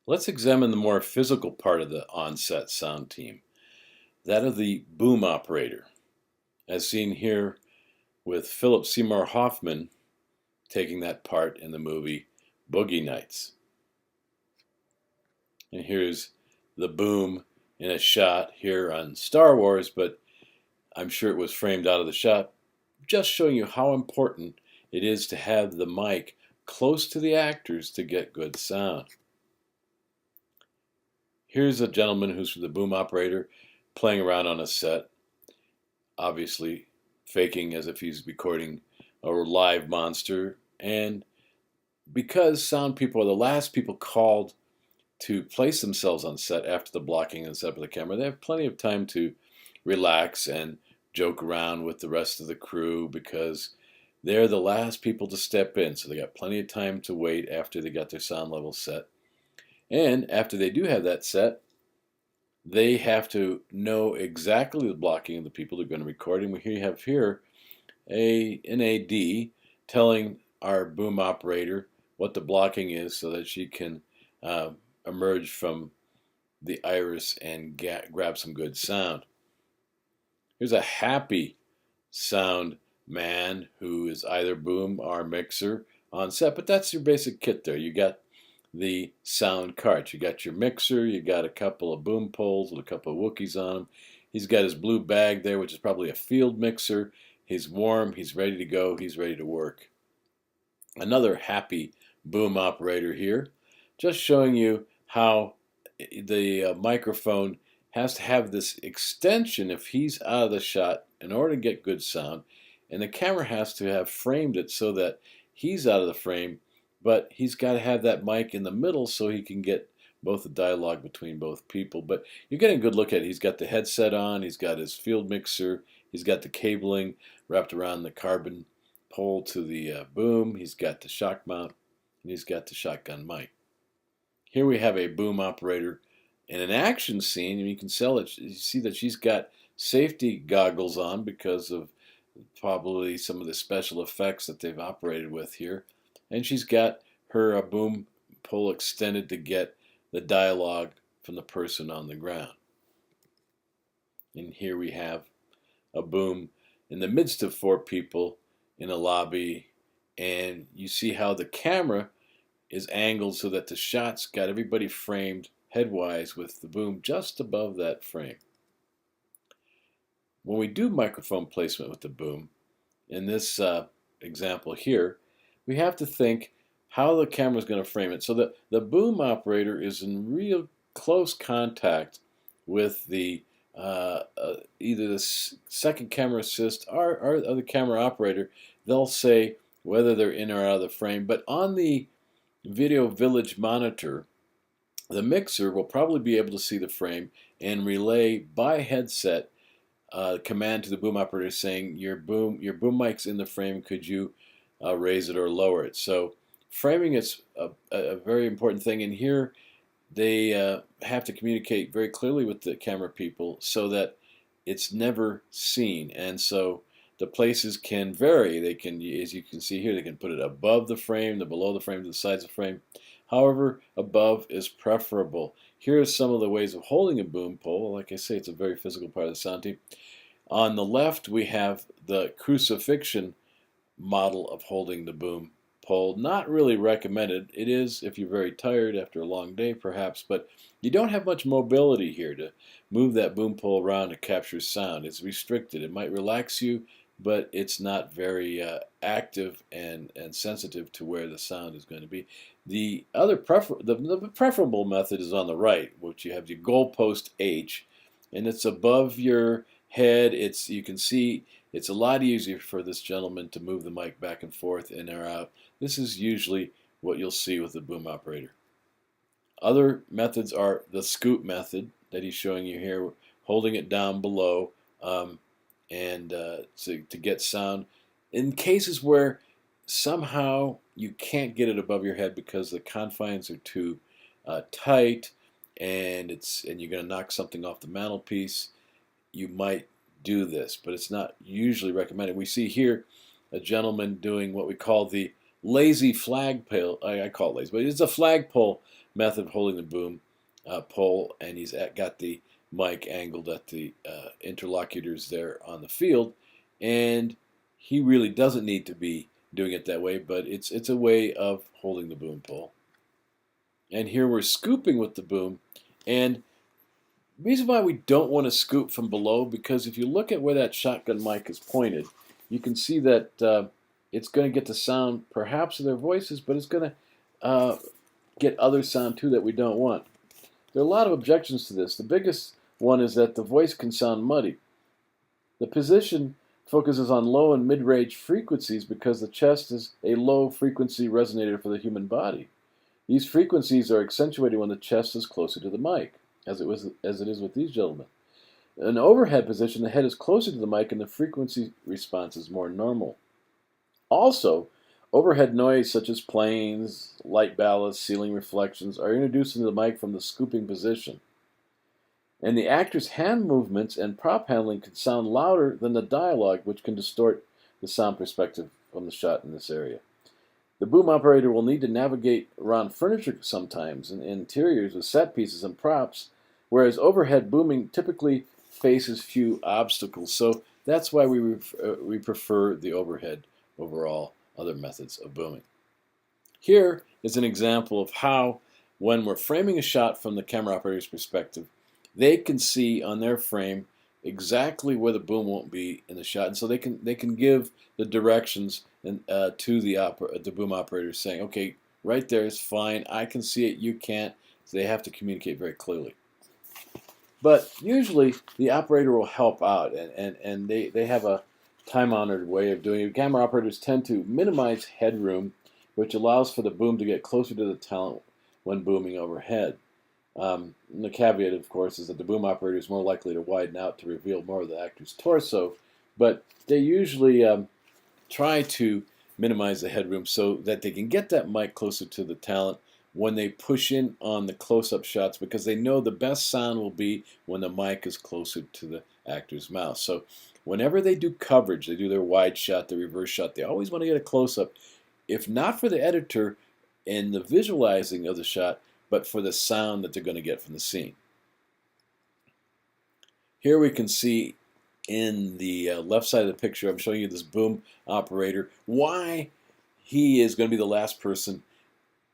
Let's examine the more physical part of the on-set sound team, that of the boom operator, as seen here with Philip Seymour Hoffman taking that part in the movie Boogie Nights. And here's the boom in a shot here on Star Wars, but I'm sure it was framed out of the shot, just showing you how important it is to have the mic close to the actors to get good sound. Here's a gentleman who's the boom operator playing around on a set, obviously faking as if he's recording a live monster. And because sound people are the last people called to place themselves on set after the blocking and setup of the camera, they have plenty of time to relax and joke around with the rest of the crew because they're the last people to step in. So they got plenty of time to wait after they got their sound level set. And after they do have that set, they have to know exactly the blocking of the people they're going to record. And we have here an AD telling our boom operator what the blocking is so that she can emerge from the iris and grab some good sound. Here's a happy sound man who is either boom or mixer on set, but that's your basic kit there. You got the sound cart. You got your mixer, you got a couple of boom poles with a couple of Wookiees on them. He's got his blue bag there, which is probably a field mixer. He's warm, he's ready to go, he's ready to work. Another happy boom operator here, just showing you how the microphone has to have this extension if he's out of the shot in order to get good sound, and the camera has to have framed it so that he's out of the frame, but he's got to have that mic in the middle so he can get both the dialogue between both people. But you're getting a good look at it. He's got the headset on, he's got his field mixer, he's got the cabling wrapped around the carbon pole to the boom, he's got the shock mount, and he's got the shotgun mic. Here we have a boom operator in an action scene, and you can you see that she's got safety goggles on because of probably some of the special effects that they've operated with here. And she's got her boom pole extended to get the dialogue from the person on the ground. And here we have a boom in the midst of four people in a lobby, and you see how the camera is angled so that the shot's got everybody framed headwise with the boom just above that frame. When we do microphone placement with the boom, in this example here, we have to think how the camera is going to frame it so that the boom operator is in real close contact with the either the second camera assist or the camera operator. They'll say whether they're in or out of the frame, but on the Video Village monitor, the mixer will probably be able to see the frame and relay by headset command to the boom operator saying your boom mic's in the frame, could you raise it or lower it. So framing is a very important thing, and here they have to communicate very clearly with the camera people so that it's never seen. And so the places can vary. They can, as you can see here, they can put it above the frame, below the frame, to the sides of the frame. However, above is preferable. Here are some of the ways of holding a boom pole. Like I say, it's a very physical part of the sound team. On the left, we have the crucifixion model of holding the boom pole. Not really recommended. It is if you're very tired after a long day, perhaps, but you don't have much mobility here to move that boom pole around to capture sound. It's restricted. It might relax you, but it's not very active and sensitive to where the sound is going to be. The other the preferable method is on the right, which you have your goalpost H, and it's above your head. You can see it's a lot easier for this gentleman to move the mic back and forth in or out. This is usually what you'll see with the boom operator. Other methods are the scoop method that he's showing you here, holding it down below and to get sound. In cases where somehow you can't get it above your head because the confines are too tight and you're going to knock something off the mantelpiece, you might do this, but it's not usually recommended. We see here a gentleman doing what we call the lazy flagpole. I call it lazy, but it's a flagpole method of holding the boom pole, and he's got the mic angled at the interlocutors there on the field, and he really doesn't need to be doing it that way, but it's a way of holding the boom pole. And here we're scooping with the boom, and the reason why we don't want to scoop from below, because if you look at where that shotgun mic is pointed, you can see that it's going to get the sound perhaps of their voices, but it's going to get other sound too that we don't want. There are a lot of objections to this. The biggest one is that the voice can sound muddy. The position focuses on low and mid-range frequencies because the chest is a low-frequency resonator for the human body. These frequencies are accentuated when the chest is closer to the mic, as it is with these gentlemen. In an overhead position, the head is closer to the mic and the frequency response is more normal. Also, overhead noise such as planes, light ballasts, ceiling reflections are introduced into the mic from the scooping position. And the actor's hand movements and prop handling can sound louder than the dialogue, which can distort the sound perspective from the shot in this area. The boom operator will need to navigate around furniture sometimes and interiors with set pieces and props, whereas overhead booming typically faces few obstacles. So that's why we prefer the overhead over all other methods of booming. Here is an example of how, when we're framing a shot from the camera operator's perspective, they can see on their frame exactly where the boom won't be in the shot, and so they can give the directions to the boom operator, saying, "Okay, right there is fine. I can see it. You can't." So they have to communicate very clearly. But usually the operator will help out, and they have a time-honored way of doing it. Camera operators tend to minimize headroom, which allows for the boom to get closer to the talent when booming overhead. The caveat, of course, is that the boom operator is more likely to widen out to reveal more of the actor's torso, but they usually try to minimize the headroom so that they can get that mic closer to the talent when they push in on the close-up shots, because they know the best sound will be when the mic is closer to the actor's mouth. So whenever they do coverage, they do their wide shot, the reverse shot, they always want to get a close-up, if not for the editor and the visualizing of the shot, but for the sound that they're going to get from the scene. Here we can see in the left side of the picture, I'm showing you this boom operator, why he is going to be the last person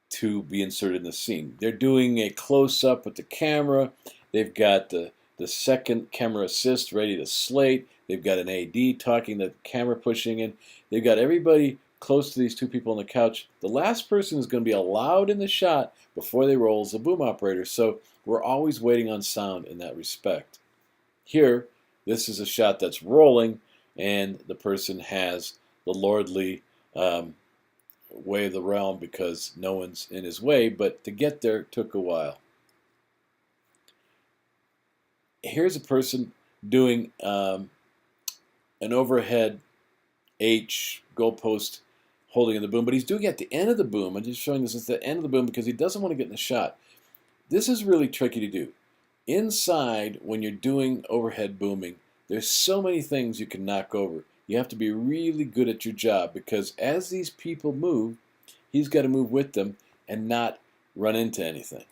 to be inserted in the scene. They're doing a close-up with the camera. They've got the second camera assist ready to slate. They've got an AD talking, the camera pushing in. They've got everybody close to these two people on the couch. The last person is going to be allowed in the shot before they roll is the boom operator. So we're always waiting on sound in that respect. Here, this is a shot that's rolling, and the person has the lordly way of the realm because no one's in his way, but to get there took a while. Here's a person doing an overhead H goalpost holding in the boom, but he's doing it at the end of the boom. I'm just showing this at the end of the boom because he doesn't want to get in the shot. This is really tricky to do. Inside, when you're doing overhead booming, there's so many things you can knock over. You have to be really good at your job because as these people move, he's got to move with them and not run into anything.